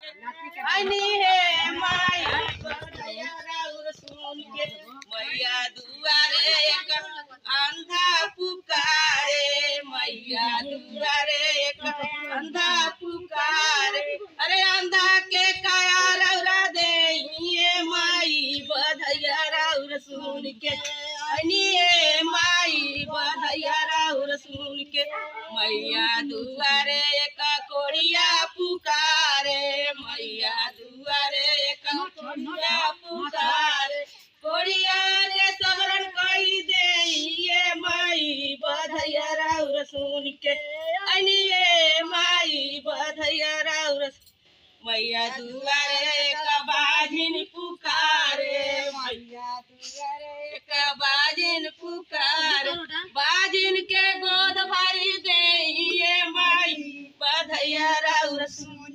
आनी है माई बधैया राउर सुन के मैया दुआरे एक अंधा पुकारे मैया दुआरे एक अंधा पुकारे अरे अंधा के काया रौरा दे ये माई बधैया राउर सुन के आनी है माई बधैया राउर सुन के मैया दुआरे एक कोड़िया पुकारे मैया दुआरे एक कोड़िया पुकारे कोड़िया के सबरन कही दे ये माई बधैया राउर सुन के अनी ये माई बधैया राउर मैया दुआरे एक बाजिन पुकारे मैया दुआरे एक बाजिन पुकारे बाजिन के गोद भरी दे ये माई बधैया राउर सुन